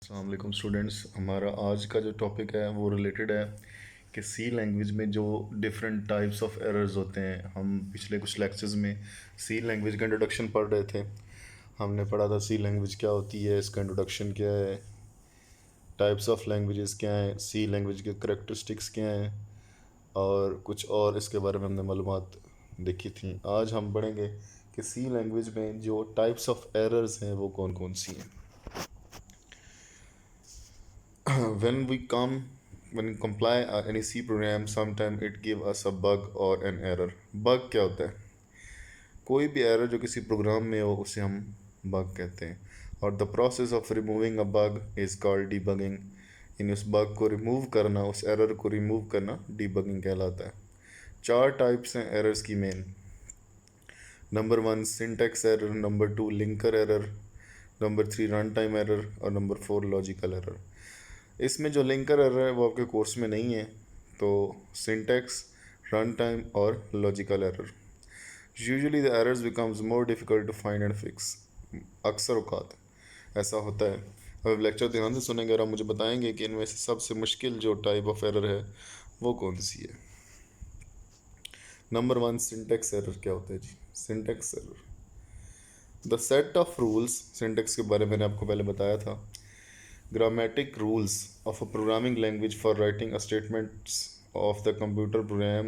अस्सलाम वालेकुम स्टूडेंट्स। हमारा आज का जो टॉपिक है वो रिलेटेड है कि सी लैंग्वेज में जो डिफरेंट टाइप्स ऑफ एरर्स होते हैं। हम पिछले कुछ लेक्चर्स में सी लैंग्वेज का इंट्रोडक्शन पढ़ रहे थे। हमने पढ़ा था सी लैंग्वेज क्या होती है, इसका इंट्रोडक्शन क्या है, टाइप्स ऑफ लैंग्वेजेस क्या हैं, सी लैंग्वेज के करेक्टरिस्टिक्स क्या हैं और कुछ और इसके बारे में हमने मालूमात देखी थी। आज हम पढ़ेंगे कि सी लैंग्वेज में जो टाइप्स ऑफ एरर्स हैं वो कौन कौन सी हैं। when we come when we compile any C program, sometime it give us a bug or an error. Bug क्या होता है? कोई भी एरर जो किसी प्रोग्राम में हो उसे हम बग कहते हैं। और the process of removing a bug is called debugging. यानी उस बग को रिमूव करना, उस एरर को रिमूव करना डीबगिंग कहलाता है। चार टाइप्स हैं एरर्स की main. Number 1 syntax error, number 2 linker error, number 3 run time error और नंबर 4 लॉजिकल एरर। इसमें जो लिंकर एरर है वो आपके कोर्स में नहीं है, तो सिंटैक्स, रन टाइम और logical error. Usually the errors becomes more difficult to find and fix. अक्सर औकात ऐसा होता है। अब लेक्चर ध्यान से सुनेंगे और आप मुझे बताएंगे कि इनमें से सबसे मुश्किल जो टाइप ऑफ एरर है वो कौन सी है। नंबर 1 सिंटैक्स एरर क्या होता है जी? Syntax error the set of rules. Syntax के बारे में मैंने आपको पहले बताया था। Grammatic rules of a programming language for writing a statements of the computer program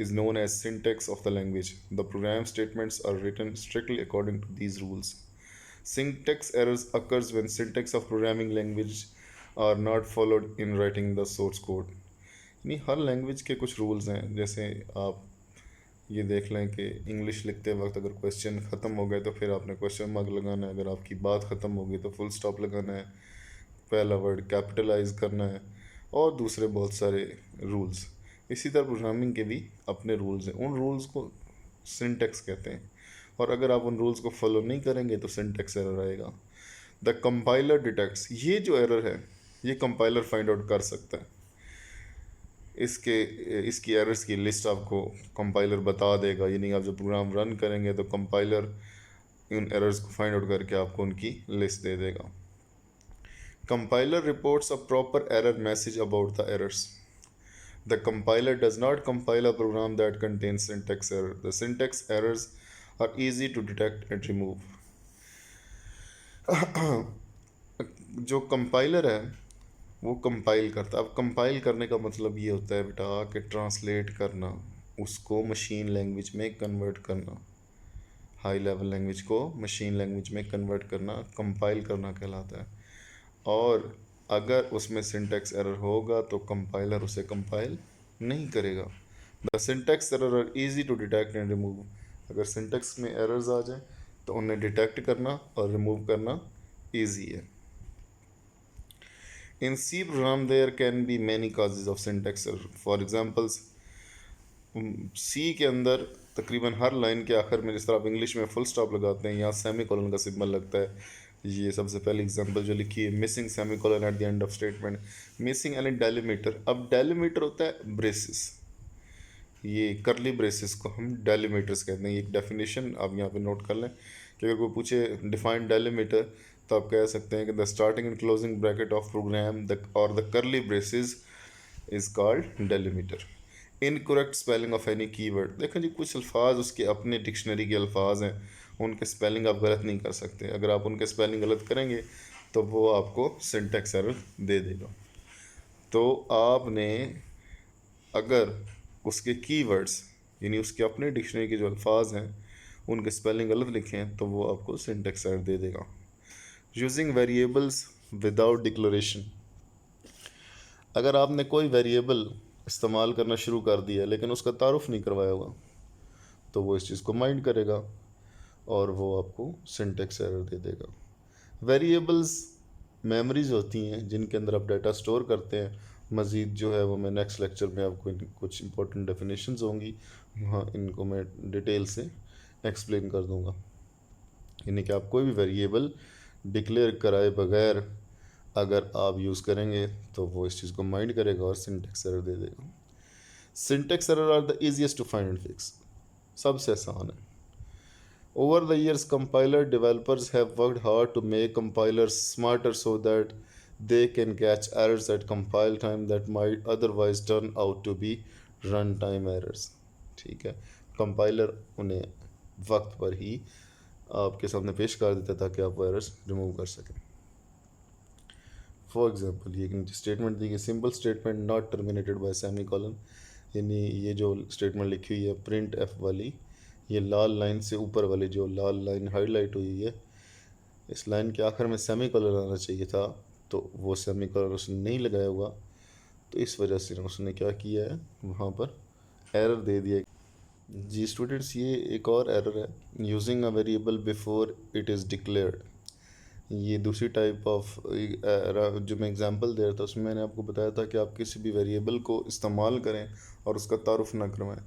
is known as syntax of the language. The program statements are written strictly according to these rules. Syntax errors occurs when syntax of programming language are not followed in writing the source code. यानी हर language के कुछ rules हैं। जैसे आप ये देख लें कि इंग्लिश लिखते वक्त अगर क्वेश्चन ख़त्म हो गए तो फिर आपने क्वेश्चन मार्क लगाना है, अगर आपकी बात ख़त्म हो गई तो फुल स्टॉप लगाना है, पहला वर्ड कैपिटलाइज करना है और दूसरे बहुत सारे रूल्स। इसी तरह प्रोग्रामिंग के भी अपने रूल्स हैं, उन रूल्स को सिंटैक्स कहते हैं। और अगर आप उन रूल्स को फॉलो नहीं करेंगे तो सिंटैक्स एरर आएगा। द कंपाइलर डिटेक्ट्स, ये जो एरर है ये कंपाइलर फाइंड आउट कर सकता है। इसकी एरर्स की लिस्ट आपको कंपाइलर बता देगा। यानी आप जब प्रोग्राम रन करेंगे तो कंपाइलर इन एरर्स को फाइंड आउट करके आपको उनकी लिस्ट दे देगा। Compiler reports a proper error message about the errors. The compiler does not compile a program that contains syntax error. The syntax errors are easy to detect and remove. जो compiler है वो compile करता है। अब compile करने का मतलब ये होता है बेटा कि ट्रांसलेट करना, उसको मशीन लैंग्वेज में कन्वर्ट करना। हाई लेवल लैंग्वेज को मशीन लैंग्वेज में कन्वर्ट करना कंपाइल करना कहलाता है। और अगर उसमें सिंटैक्स एरर होगा तो कंपाइलर उसे कंपाइल नहीं करेगा। The syntax error are easy to detect and remove. अगर सिंटैक्स में एरर्स आ जाए तो उन्हें डिटेक्ट करना और रिमूव करना ईजी है। In C program there can be many causes of syntax error. For examples, C के अंदर तकरीबन हर लाइन के आखिर में, जिस तरह आप इंग्लिश में फुल स्टॉप लगाते हैं, यहाँ सेमी कॉलन का सिंबल लगता है। ये सबसे पहली एग्जांपल जो लिखी है, missing semi colon at the end of statement. Missing यानी डेलीमीटर। अब डेलीमीटर होता है ब्रेसिस। ये करली ब्रेसिस को हम डेलीमीटर्स कहते हैं। ये एक डेफिनेशन आप यहाँ पे नोट कर लें कि अगर कोई पूछे डिफाइन डेलीमीटर तो आप कह सकते हैं कि the starting and closing bracket of program the curly braces is called delimiter. Incorrect spelling of any keyword. देखें जी, कुछ अल्फाज उसके अपने डिक्शनरी के अल्फाज हैं, उनके स्पेलिंग आप गलत नहीं कर सकते। अगर आप उनके स्पेलिंग गलत करेंगे तो वो आपको सिंटैक्स एरर दे देगा। तो आपने अगर उसके कीवर्ड्स यानी उसके अपने डिक्शनरी के जो अल्फाज हैं उनके स्पेलिंग गलत लिखें तो वो आपको सिंटैक्स एरर दे देगा। Using variables without declaration. अगर आपने कोई वेरिएबल इस्तेमाल करना शुरू कर दिया लेकिन उसका तारुफ नहीं करवाया होगा तो वो इस चीज़ को माइंड करेगा और वो आपको सिंटैक्स एरर दे देगा। वेरिएबल्स मेमोरीज होती हैं जिनके अंदर आप डाटा स्टोर करते हैं। मज़ीद जो है वो मैं नेक्स्ट लेक्चर में आपको कुछ इंपॉर्टेंट डेफिनेशंस होंगी, वहाँ इनको मैं डिटेल से एक्सप्लेन कर दूँगा। यानी कि आप कोई भी वेरिएबल डिक्लेयर कराए बगैर अगर आप यूज़ करेंगे तो वो इस चीज़ को माइंड करेगा और सिंटैक्स एरर दे देगा। Syntax error are the easiest to find and fix. सबसे आसान है। Over the years, compiler developers have worked hard to make compilers smarter so that they can catch errors at compile time that might otherwise turn out to be run time errors। ठीक है, compiler उन्हें वक्त पर ही आपके सामने पेश कर देता है ताकि आप वो एरर्स रिमूव कर सकें। फॉर एग्जांपल ये एक स्टेटमेंट दी गई, simple statement not terminated bye semi colon, यानी ये जो स्टेटमेंट लिखी हुई है प्रिंट एफ वाली, ये लाल लाइन से ऊपर वाली जो लाल लाइन हाईलाइट हुई है, इस लाइन के आखिर में सेमी कॉलन आना चाहिए था, तो वो सेमी कॉलन उसने नहीं लगाया हुआ, तो इस वजह से उसने क्या किया है, वहाँ पर एरर दे दिया। जी स्टूडेंट्स, ये एक और एरर है, using a variable before it is declared. ये दूसरी टाइप ऑफ जो मैं एग्जांपल दे रहा था उसमें मैंने आपको बताया था कि आप किसी भी वेरिएबल को इस्तेमाल करें और उसका तारुफ ना करवाएं।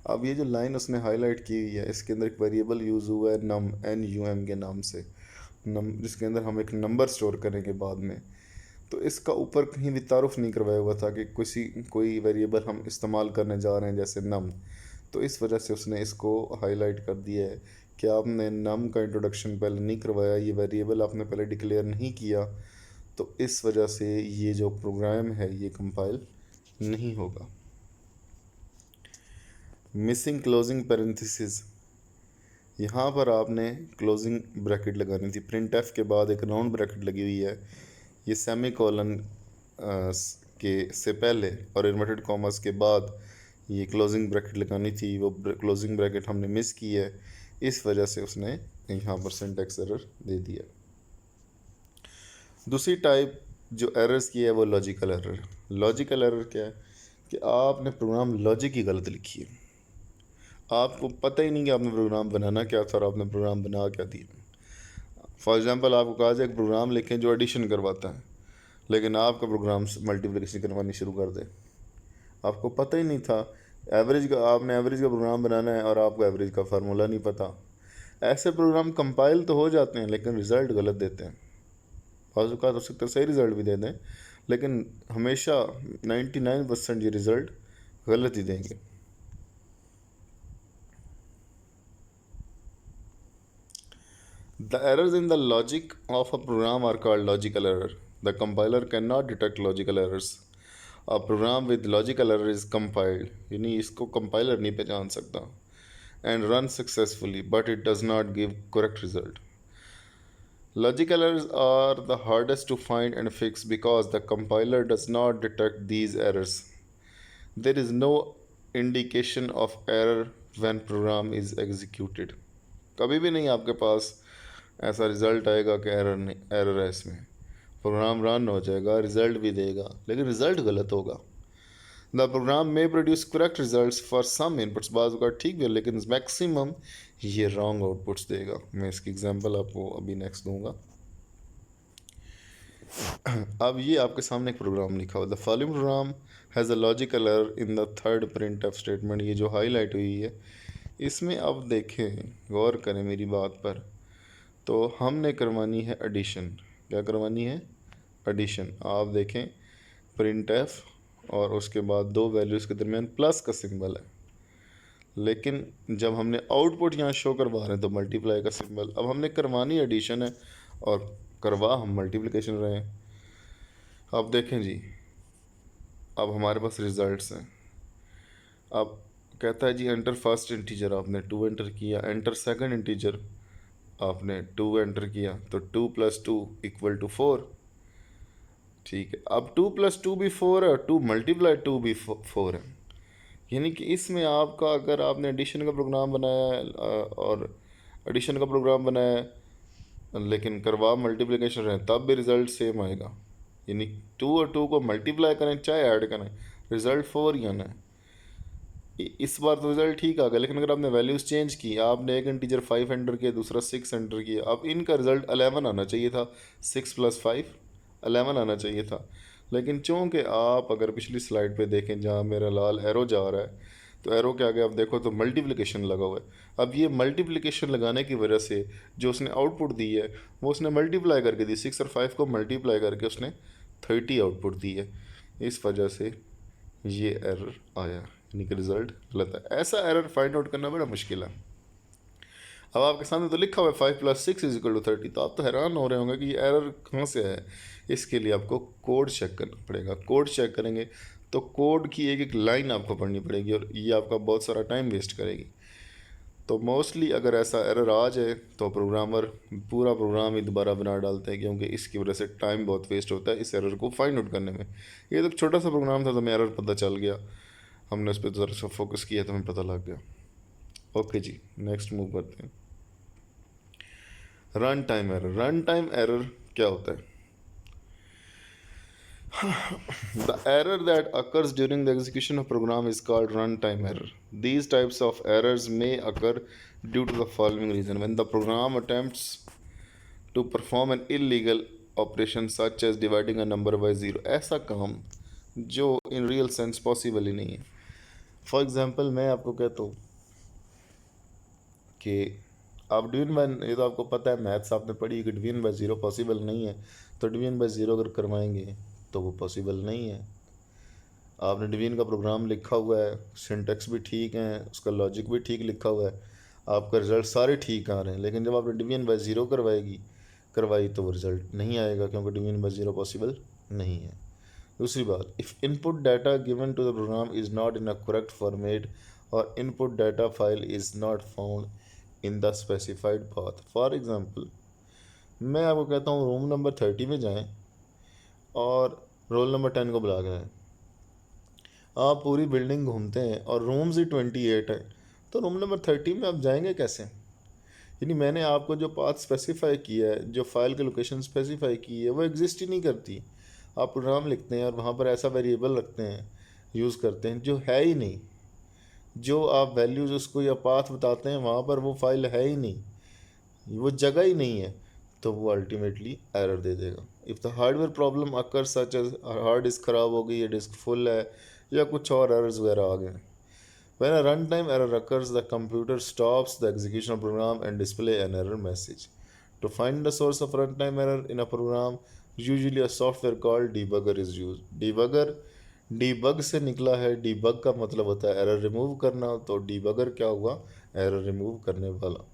अब ये जो लाइन उसने हाईलाइट की हुई है, इसके अंदर एक वेरिएबल यूज़ हुआ है नम, NUM के नाम से, नम, जिसके अंदर हम एक नंबर स्टोर करेंगे बाद में। तो इसका ऊपर कहीं भी तारुफ नहीं करवाया हुआ था कि कोई वेरिएबल हम इस्तेमाल करने जा रहे हैं जैसे नम, तो इस वजह से उसने इसको हाईलाइट कर दिया है कि आपने नम का इंट्रोडक्शन पहले नहीं करवाया, ये वेरिएबल आपने पहले डिक्लेयर नहीं किया, तो इस वजह से ये जो प्रोग्राम है ये कंपाइल नहीं होगा। मिसिंग क्लोजिंग पैरेंथेसिस, यहाँ पर आपने क्लोजिंग ब्रैकेट लगानी थी, प्रिंट एफ के बाद एक राउंड ब्रैकेट लगी हुई है, ये सेमी कॉलन के से पहले और इन्वर्टेड कॉमर्स के बाद ये क्लोजिंग ब्रैकेट लगानी थी, वो क्लोजिंग ब्रैकेट हमने मिस की है, इस वजह से उसने यहाँ पर सिंटैक्स एरर दे दिया। दूसरी टाइप जो एरर्स की है वो लॉजिकल एरर। लॉजिकल एरर क्या है कि आपने प्रोग्राम लॉजिक ही गलत लिखी है, आपको पता ही नहीं कि आपने प्रोग्राम बनाना क्या था और आपने प्रोग्राम बना क्या दिया। फॉर एग्जांपल आपको कहा जाए एक प्रोग्राम लिखें जो एडिशन करवाता है, लेकिन आपका प्रोग्राम मल्टीप्लिकेशन करवानी शुरू कर दे, आपको पता ही नहीं था एवरेज का, आपने एवरेज का प्रोग्राम बनाना है और आपको एवरेज का फार्मूला नहीं पता। ऐसे प्रोग्राम कंपाइल तो हो जाते हैं लेकिन रिज़ल्ट गलत देते हैं, बाज़ औक़ात हो सकता है सही रिज़ल्ट भी दे दें, लेकिन हमेशा 99% ये रिज़ल्ट गलत ही देंगे। The errors in the logic of a program are called logical error. The compiler cannot detect logical errors. A program with logical error is compiled, यानी इसको compiler नहीं पहचान सकता, and runs successfully, but it does not give correct result. Logical errors are the hardest to find and fix because the compiler does not detect these errors. There is no indication of error when program is executed. कभी भी नहीं आपके पास ऐसा result आएगा कि error है इसमें, program run हो जाएगा, रिज़ल्ट भी देगा, लेकिन रिज़ल्ट गलत होगा। द प्रोग्राम में produce correct results for some inputs, बाज़ का ठीक भी है लेकिन मैक्सिमम ये रॉन्ग आउटपुट्स देगा। मैं इसकी एग्जांपल आपको अभी नेक्स्ट दूंगा। अब ये आपके सामने एक प्रोग्राम लिखा हुआ, the following programme has a logical error in the third print of statement, ये जो हाईलाइट हुई है इसमें अब देखें, गौर करें मेरी बात पर, तो हमने करवानी है एडिशन। क्या करवानी है? एडिशन। आप देखें प्रिंट एफ और उसके बाद दो वैल्यूज़ के दरमियान प्लस का सिंबल है, लेकिन जब हमने आउटपुट यहाँ शो करवा रहे हैं तो मल्टीप्लाई का सिंबल। अब हमने करवानी एडिशन है और करवा हम मल्टीप्लिकेशन रहे हैं। अब देखें जी, अब हमारे पास रिजल्ट्स हैं। अब कहता है जी एंटर फर्स्ट इंटीजर, आपने 2 एंटर किया, एंटर सेकंड इंटीजर, आपने 2 एंटर किया, तो 2 + 2 = 4। ठीक है, अब 2 + 2 भी 4 है और 2 × 2 भी 4 है, यानी कि इसमें आपका अगर आपने एडिशन का प्रोग्राम बनाया है और एडिशन का प्रोग्राम बनाया है लेकिन करवा मल्टीप्लिकेशन रहे तब भी रिज़ल्ट सेम आएगा, यानी 2 और 2 को मल्टीप्लाई करें चाहे ऐड करें रिज़ल्ट 4 ही आना है। इस बार तो रिज़ल्ट ठीक आ गया, लेकिन अगर आपने वैल्यूज़ चेंज की, आपने एक इंटीजर 5 एंटर किया, दूसरा 6 एंटर किया, अब इनका रिज़ल्ट 11 आना चाहिए था, 6 + 5 11 आना चाहिए था। लेकिन चूँकि आप अगर पिछली स्लाइड पे देखें जहाँ मेरा लाल एरो जा रहा है, तो एरो के आगे आप देखो तो मल्टीप्लिकेशन लगा हुआ है। अब ये मल्टीप्लिकेशन लगाने की वजह से जो उसने आउटपुट दी है वो उसने मल्टीप्लाई करके दी, 6 और 5 को मल्टीप्लाई करके उसने 30 आउटपुट दी है, इस वजह से ये एरर आया, यानी कि रिज़ल्ट गलत है। ऐसा एरर फाइंड आउट करना बड़ा मुश्किल है। अब आपके सामने तो लिखा हुआ है 5 + 6 = 30, तो आप तो हैरान हो रहे होंगे कि ये एरर कहाँ से है। इसके लिए आपको कोड चेक करना पड़ेगा। कोड चेक करेंगे तो कोड की एक एक लाइन आपको पढ़नी पड़ेगी और ये आपका बहुत सारा टाइम वेस्ट करेगी। तो मोस्टली अगर ऐसा एरर आ जाए तो प्रोग्रामर पूरा प्रोग्राम ही दोबारा बना डालते हैं, क्योंकि इसकी वजह से टाइम बहुत वेस्ट होता है इस एरर को फाइंड आउट करने में। ये तो एक छोटा सा प्रोग्राम था तो हमें एरर पता चल गया, हमने उस पर ज़रा सा फोकस किया तो हमें पता लग गया। ओके जी, नेक्स्ट मूव करते हैं। Run time error. Run time error क्या होता है? The error that occurs during the execution of program is called runtime error. These types of errors may occur due to the following reason: when the program attempts to perform an illegal operation such as dividing a number by zero, ऐसा काम जो in real sense possible ही नहीं है। For example, मैं आपको कहता हूँ कि आप डिवीजन बाय, ये तो आपको पता है, मैथ्स आपने पढ़ी कि डिवीजन बाय ज़ीरो पॉसिबल नहीं है, तो डिवीजन बाय ज़ीरो अगर करवाएंगे तो वो पॉसिबल नहीं है। आपने डिवीजन का प्रोग्राम लिखा हुआ है, सिंटेक्स भी ठीक है, उसका लॉजिक भी ठीक लिखा हुआ है, आपका रिज़ल्ट सारे ठीक आ रहे हैं, लेकिन जब आपने डिवीजन बाय ज़ीरो करवाई तो वो रिज़ल्ट नहीं आएगा, क्योंकि डिवीजन बाय ज़ीरो पॉसिबल नहीं है। दूसरी बात, if input data given to the program is not in a correct format और input data file is not found in the specified path. For example, मैं आपको कहता हूँ रूम नंबर 30 में जाएं और रोल नंबर 10 को बुला के आएँ। आप पूरी बिल्डिंग घूमते हैं और रूम्स ही 28 हैं, तो रूम नंबर 30 में आप जाएंगे कैसे? यानी मैंने आपको जो पाथ स्पेसिफाई किया है, जो फाइल की लोकेशन स्पेसिफाई की है, वो एग्जिस्ट ही नहीं करती। आप प्रोग्राम लिखते हैं और वहाँ पर ऐसा वेरिएबल रखते हैं, यूज़ करते हैं जो है ही नहीं। जो आप वैल्यूज़ उसको या पाथ बताते हैं वहाँ पर वो फाइल है ही नहीं, वो जगह ही नहीं है, तो वो अल्टीमेटली एरर दे देगा। If the hardware problem occur such as hard disk ख़राब हो गई है, डिस्क फुल है, या कुछ और एरर्स वगैरह आ गए। When a runtime error occurs, the computer stops the execution of program and display an error message. To find the source of runtime error in a program, usually a software called debugger is used. Debugger debug से निकला है, debug का मतलब होता है error remove करना, तो debugger क्या हुआ? एरर रिमूव करने वाला।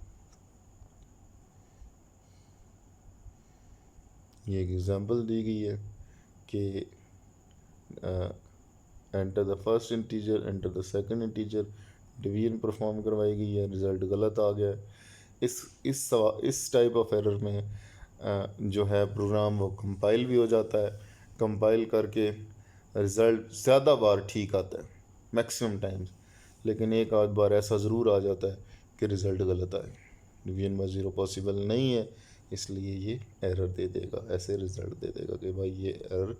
ये एक एग्जांपल दी गई है कि enter the first integer, enter the second integer, division perform करवाई गई है, रिज़ल्ट गलत आ गया है। इस टाइप ऑफ एरर में जो है प्रोग्राम वो कंपाइल भी हो जाता है, कंपाइल करके रिज़ल्ट ज़्यादा बार ठीक आता है, मैक्सिमम टाइम्स, लेकिन एक आध बार ऐसा ज़रूर आ जाता है कि रिज़ल्ट गलत आए। डिवीजन बाय ज़ीरो पॉसिबल नहीं है, इसलिए ये एरर दे देगा, ऐसे रिज़ल्ट दे देगा कि भाई ये एरर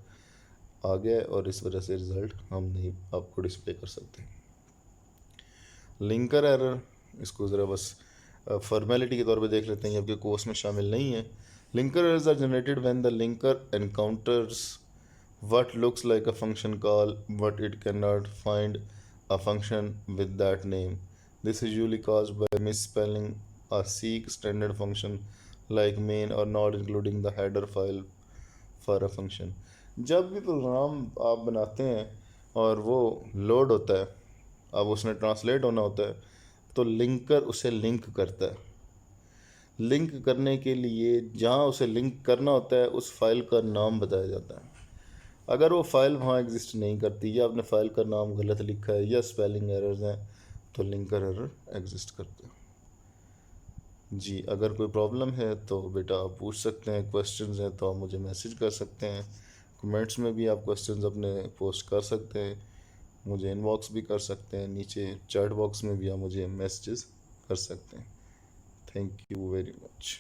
आ गया है और इस वजह से रिज़ल्ट हम नहीं आपको डिस्प्ले कर सकते। लिंकर एरर, इसको ज़रा बस फॉर्मेलिटी के तौर पे देख लेते हैं, आपके कोर्स में शामिल नहीं है। Linker errors are generated when the linker encounters what looks like a function call but it cannot find a function with that name. This is usually caused by misspelling a seek standard function like main or not including the header file for a function. जब भी programme आप बनाते हैं और वो load होता है, अब उसने ट्रांसलेट होना होता है, तो लिंकर उसे लिंक करता है। लिंक करने के लिए जहाँ उसे लिंक करना होता है उस फाइल का नाम बताया जाता है। अगर वो फाइल वहाँ एग्जिस्ट नहीं करती, या आपने फाइल का नाम गलत लिखा है, या स्पेलिंग एरर्स हैं, तो लिंकर एरर एग्जिस्ट करते हैं। जी, अगर कोई प्रॉब्लम है तो बेटा आप पूछ सकते हैं, क्वेश्चंस हैं तो आप मुझे मैसेज कर सकते हैं, कमेंट्स में भी आप क्वेश्चंस अपने पोस्ट कर सकते हैं, मुझे इनबॉक्स भी कर सकते हैं, नीचे चैट बॉक्स में भी आप मुझे मैसेजेस कर सकते हैं। Thank you very much.